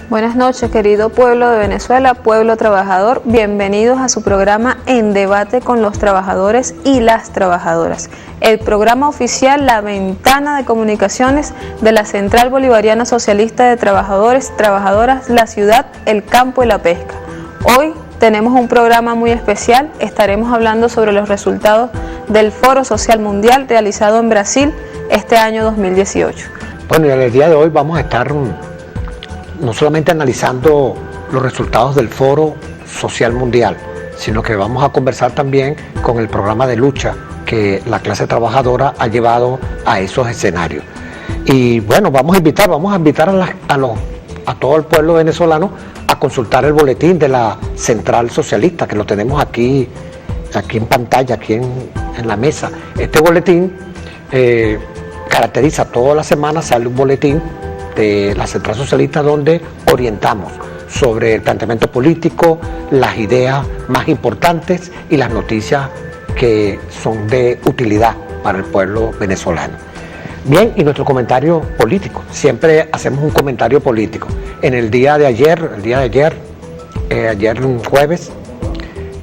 Buenas noches, querido pueblo de Venezuela, pueblo trabajador. Bienvenidos a su programa En Debate con los Trabajadores y las Trabajadoras. El programa oficial, la ventana de comunicaciones de la Central Bolivariana Socialista de Trabajadores, Trabajadoras, la ciudad, el campo y la pesca. Hoy tenemos un programa muy especial. Estaremos hablando sobre los resultados del Foro Social Mundial realizado en Brasil este año 2018. Bueno, y en el día de hoy vamos a estar no solamente analizando los resultados del Foro Social Mundial, sino que vamos a conversar también con el programa de lucha que la clase trabajadora ha llevado a esos escenarios. Y bueno, vamos a invitar a todo el pueblo venezolano a consultar el boletín de la Central Socialista, que lo tenemos aquí en pantalla, aquí en la mesa. Este boletín caracteriza toda la semana, sale un boletín de la Central Socialista donde orientamos sobre el planteamiento político, las ideas más importantes y las noticias que son de utilidad para el pueblo venezolano. Bien, y nuestro comentario político, siempre hacemos un comentario político. En el día de ayer jueves,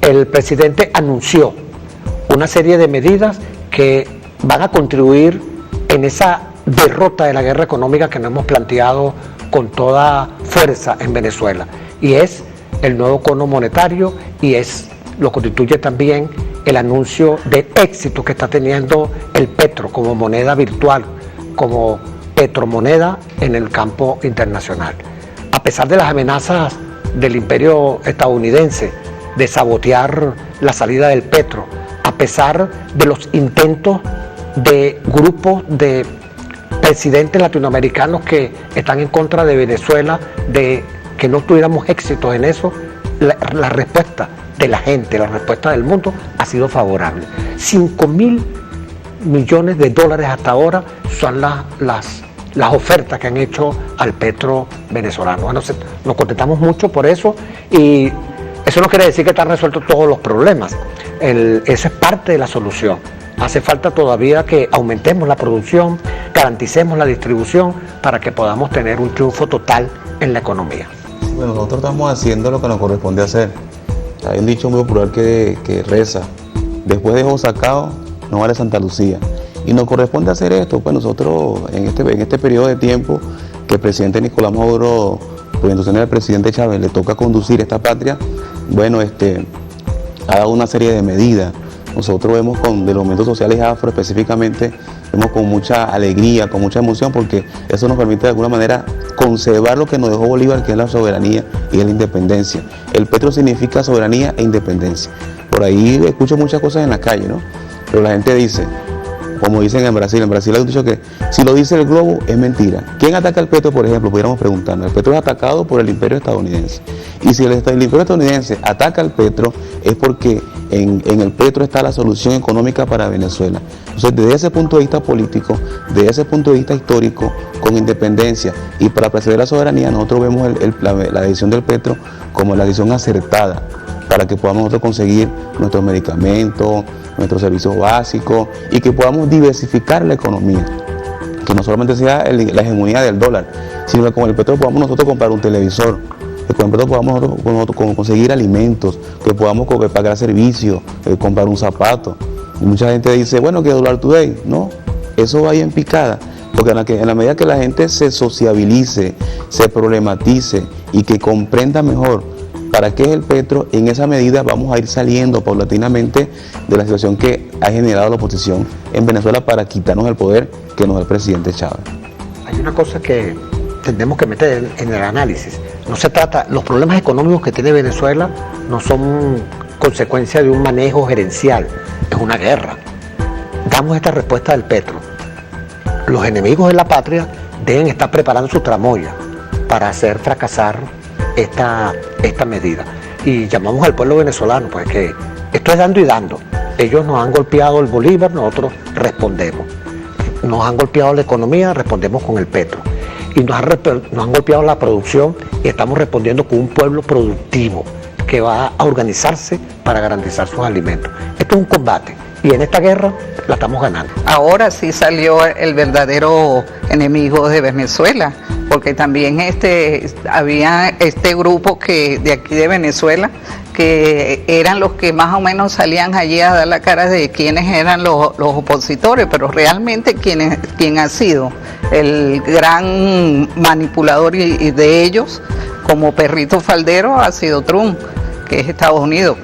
el presidente anunció una serie de medidas que van a contribuir en esa derrota de la guerra económica que nos hemos planteado con toda fuerza en Venezuela, y es el nuevo cono monetario, y lo constituye también el anuncio de éxito que está teniendo el petro como moneda virtual, como petromoneda en el campo internacional. A pesar de las amenazas del imperio estadounidense de sabotear la salida del petro, a pesar de los intentos de grupos de presidentes latinoamericanos que están en contra de Venezuela, de que no tuviéramos éxitos en eso, la respuesta de la gente, la respuesta del mundo ha sido favorable. 5.000 millones de dólares hasta ahora son las ofertas que han hecho al petro venezolano. Bueno, nos contentamos mucho por eso, y eso no quiere decir que están resueltos todos los problemas. Eso es parte de la solución. Hace falta todavía que aumentemos la producción, garanticemos la distribución para que podamos tener un triunfo total en la economía. Bueno, nosotros estamos haciendo lo que nos corresponde hacer. Hay un dicho muy popular que reza: después de ojo sacado, no vale Santa Lucía. Y nos corresponde hacer esto. Pues nosotros en este periodo de tiempo que el presidente Nicolás Maduro, por instrucción del presidente Chávez, le toca conducir esta patria, bueno, ha dado una serie de medidas. Nosotros vemos de los movimientos sociales afro específicamente, vemos con mucha alegría, con mucha emoción, porque eso nos permite de alguna manera conservar lo que nos dejó Bolívar, que es la soberanía y es la independencia. El petro significa soberanía e independencia. Por ahí escucho muchas cosas en la calle, ¿no? Pero la gente dice, como dicen en Brasil hay un dicho que si lo dice el globo es mentira. ¿Quién ataca el petro, por ejemplo? Pudiéramos preguntarnos. El petro es atacado por el imperio estadounidense. Y si el imperio estadounidense ataca al petro, es porque en el petro está la solución económica para Venezuela. Entonces, desde ese punto de vista político, desde ese punto de vista histórico, con independencia y para preservar la soberanía, nosotros vemos la decisión del petro como la decisión acertada para que podamos nosotros conseguir nuestros medicamentos, nuestros servicios básicos, y que podamos diversificar la economía, que no solamente sea la hegemonía del dólar, sino que con el petro podamos nosotros comprar un televisor, que con el petro podamos nosotros conseguir alimentos, que podamos pagar servicios, comprar un zapato. Y mucha gente dice, bueno, que Dollar Today, no, eso va ahí en picada, porque en la medida que la gente se sociabilice, se problematice y que comprenda mejor para qué es el petro, en esa medida vamos a ir saliendo paulatinamente de la situación que ha generado la oposición en Venezuela para quitarnos el poder que nos da el presidente Chávez. Hay una cosa que tenemos que meter en el análisis. No se trata, los problemas económicos que tiene Venezuela no son consecuencia de un manejo gerencial, es una guerra. Damos esta respuesta del petro. Los enemigos de la patria deben estar preparando su tramoya para hacer fracasar esta medida. Y llamamos al pueblo venezolano, pues que esto es dando y dando. Ellos nos han golpeado el Bolívar, nosotros respondemos. Nos han golpeado la economía, respondemos con el petro. Y nos han golpeado la producción y estamos respondiendo con un pueblo productivo que va a organizarse para garantizar sus alimentos. Esto es un combate y en esta guerra la estamos ganando. Ahora sí salió el verdadero enemigo de Venezuela, porque también había este grupo de aquí de Venezuela, que eran los que más o menos salían allí a dar la cara de quiénes eran los opositores, pero realmente quién ha sido el gran manipulador y de ellos, como perrito faldero, ha sido Trump, que es Estados Unidos.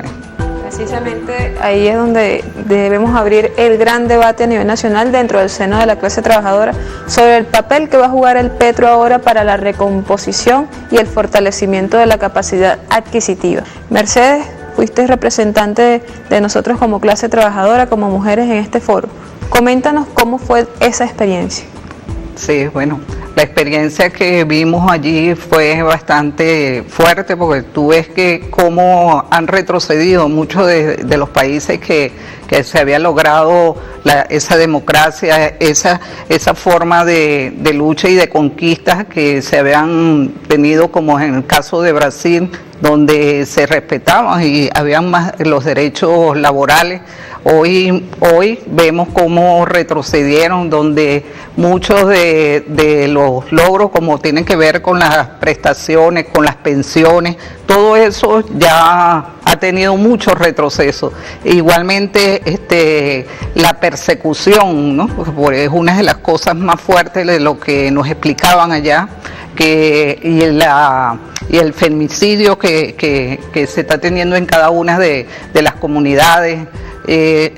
Precisamente ahí es donde debemos abrir el gran debate a nivel nacional dentro del seno de la clase trabajadora sobre el papel que va a jugar el petro ahora para la recomposición y el fortalecimiento de la capacidad adquisitiva. Mercedes, fuiste representante de nosotros como clase trabajadora, como mujeres en este foro. Coméntanos cómo fue esa experiencia. Sí, bueno, la experiencia que vimos allí fue bastante fuerte, porque tú ves que cómo han retrocedido muchos de los países que se había logrado esa democracia, esa forma de lucha y de conquistas que se habían tenido, como en el caso de Brasil, donde se respetaban y habían más los derechos laborales. Hoy vemos cómo retrocedieron, donde muchos de los logros, como tienen que ver con las prestaciones, con las pensiones, todo eso ya ha tenido mucho retroceso. Igualmente la persecución, ¿no? Porque es una de las cosas más fuertes de lo que nos explicaban allá, y el femicidio que se está teniendo en cada una de las comunidades.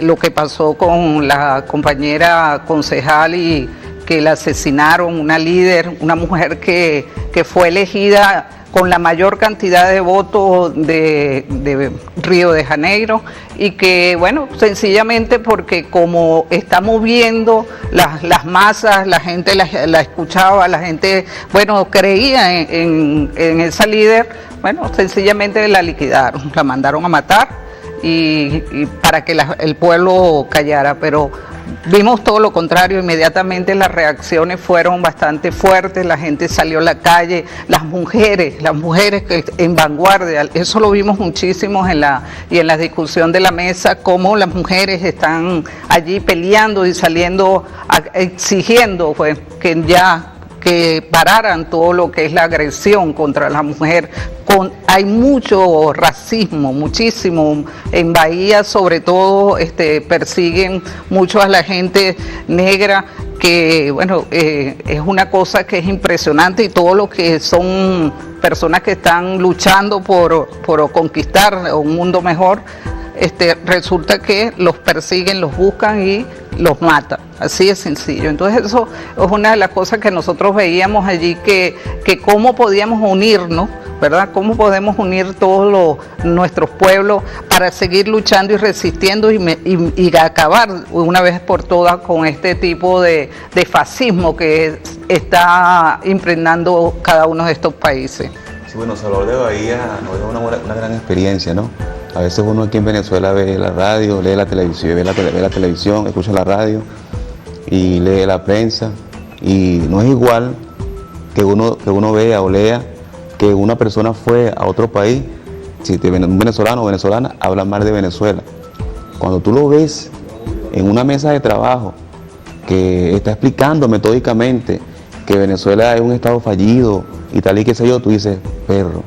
Lo que pasó con la compañera concejal y que la asesinaron, una líder, una mujer que fue elegida con la mayor cantidad de votos de Río de Janeiro, y que, bueno, sencillamente porque como estamos viendo las masas, la gente la escuchaba, la gente, bueno, creía en esa líder, bueno, sencillamente la liquidaron, la mandaron a matar y para que el pueblo callara, pero vimos todo lo contrario. Inmediatamente las reacciones fueron bastante fuertes, la gente salió a la calle, las mujeres que en vanguardia, eso lo vimos muchísimo en la discusión de la mesa, cómo las mujeres están allí peleando y saliendo, exigiendo pues que pararan todo lo que es la agresión contra la mujer. Hay mucho racismo, muchísimo. En Bahía, sobre todo, persiguen mucho a la gente negra, que, bueno, es una cosa que es impresionante, y todo lo que son personas que están luchando por conquistar un mundo mejor, resulta que los persiguen, los buscan y los matan, así de sencillo. Entonces eso es una de las cosas que nosotros veíamos allí, que cómo podíamos unirnos, ¿verdad? Cómo podemos unir todos nuestros pueblos para seguir luchando y resistiendo y acabar una vez por todas con este tipo de fascismo que está impregnando cada uno de estos países. Sí, bueno, Salvador de Bahía es una gran experiencia, ¿no? A veces uno aquí en Venezuela ve la radio, lee la televisión, ve la televisión, escucha la radio y lee la prensa, y no es igual que uno vea o lea que una persona fue a otro país, si un venezolano o venezolana habla mal de Venezuela. Cuando tú lo ves en una mesa de trabajo que está explicando metódicamente que Venezuela es un estado fallido y tal y qué sé yo, tú dices, perro,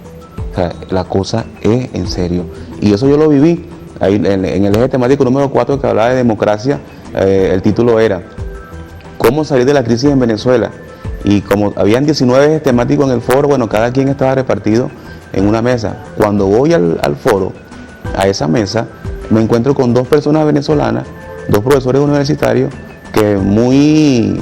o sea, la cosa es en serio. Y eso yo lo viví ahí en el eje temático número 4, que hablaba de democracia. El título era ¿Cómo salir de la crisis en Venezuela? Y como habían 19 ejes temáticos en el foro, bueno, cada quien estaba repartido en una mesa. Cuando voy al foro, a esa mesa, me encuentro con dos personas venezolanas, dos profesores universitarios, que muy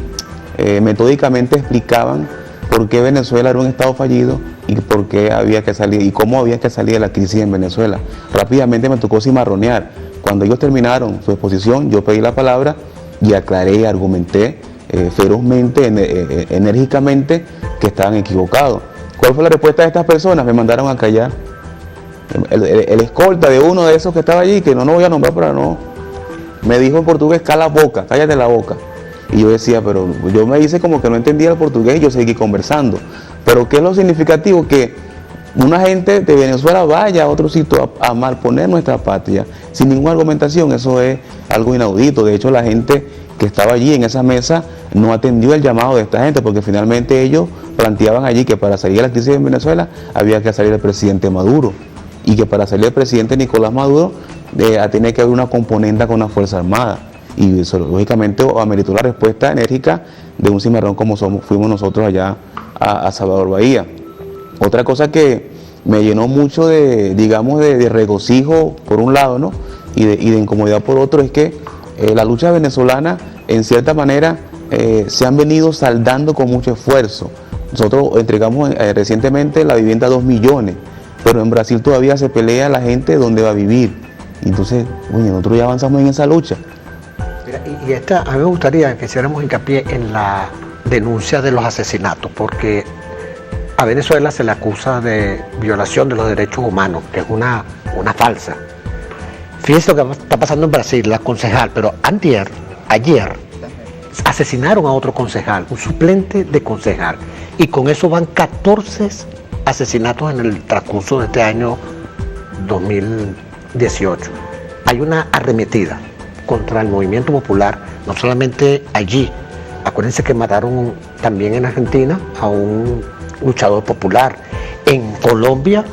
metódicamente explicaban por qué Venezuela era un estado fallido y por qué había que salir y cómo había que salir de la crisis en Venezuela. Rápidamente me tocó cimarronear. Cuando ellos terminaron su exposición, yo pedí la palabra y aclaré y argumenté ferozmente, enérgicamente, que estaban equivocados. ¿Cuál fue la respuesta de estas personas? Me mandaron a callar. El escolta de uno de esos que estaba allí, que no voy a nombrar para no, me dijo en portugués, cala boca, cállate la boca. Y yo decía, pero yo me hice como que no entendía el portugués y yo seguí conversando. Pero ¿qué es lo significativo? Que una gente de Venezuela vaya a otro sitio a malponer nuestra patria sin ninguna argumentación. Eso es algo inaudito. De hecho, la gente que estaba allí en esa mesa no atendió el llamado de esta gente, porque finalmente ellos planteaban allí que para salir de la crisis en Venezuela había que salir el presidente Maduro, y que para salir el presidente Nicolás Maduro tiene que haber una componente con una fuerza armada, y eso lógicamente ameritó la respuesta enérgica de un cimarrón como fuimos nosotros allá a Salvador Bahía. Otra cosa que me llenó mucho de regocijo por un lado, ¿no? y de incomodidad por otro, es que la lucha venezolana en cierta manera se han venido saldando con mucho esfuerzo. Nosotros entregamos recientemente la vivienda a 2 millones, pero en Brasil todavía se pelea la gente dónde va a vivir. Entonces, oye, nosotros ya avanzamos en esa lucha. Mira, a mí me gustaría que hiciéramos hincapié en la denuncia de los asesinatos, porque a Venezuela se le acusa de violación de los derechos humanos, que es una falsa. Fíjense lo que está pasando en Brasil, la concejal, pero ayer, asesinaron a otro concejal, un suplente de concejal, y con eso van 14 asesinatos en el transcurso de este año 2018. Hay una arremetida contra el movimiento popular, no solamente allí. Acuérdense que mataron también en Argentina a un luchador popular. En Colombia,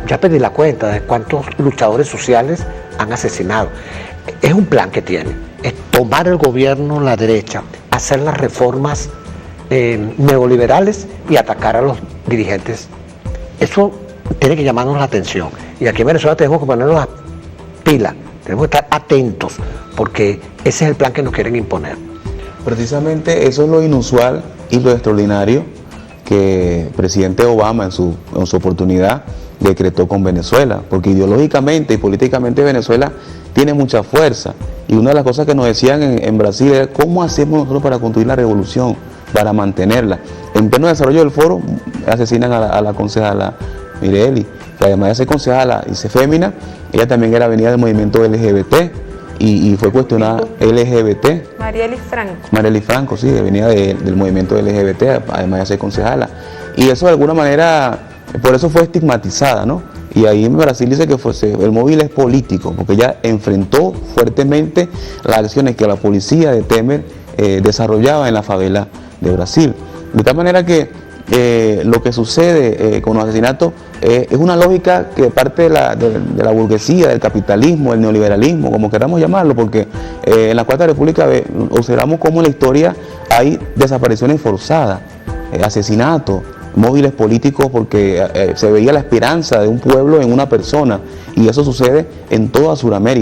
ya perdí la cuenta de cuántos luchadores sociales han asesinado. Es un plan que tiene, es tomar el gobierno, la derecha, hacer las reformas neoliberales y atacar a los dirigentes. Eso tiene que llamarnos la atención. Y aquí en Venezuela tenemos que ponernos las pilas, tenemos que estar atentos, porque ese es el plan que nos quieren imponer. Precisamente eso es lo inusual y lo extraordinario que el presidente Obama en su oportunidad decretó con Venezuela, porque ideológicamente y políticamente Venezuela tiene mucha fuerza, y una de las cosas que nos decían en Brasil era cómo hacemos nosotros para construir la revolución, para mantenerla. En pleno desarrollo del foro asesinan a la concejala Mireli, que además de ser concejala y ser fémina, ella también venía del movimiento LGBT y fue cuestionada LGBT. Marieli Franco, sí, venía del movimiento LGBT, además de ser concejala. Y eso de alguna manera, por eso fue estigmatizada, ¿no? Y ahí en Brasil dice que el móvil es político, porque ella enfrentó fuertemente las acciones que la policía de Temer desarrollaba en la favela de Brasil. De tal manera que lo que sucede con los asesinatos es una lógica que parte de la burguesía, del capitalismo, del neoliberalismo, como queramos llamarlo, porque en la Cuarta República observamos cómo en la historia hay desapariciones forzadas, asesinatos, móviles políticos, porque se veía la esperanza de un pueblo en una persona, y eso sucede en toda Sudamérica.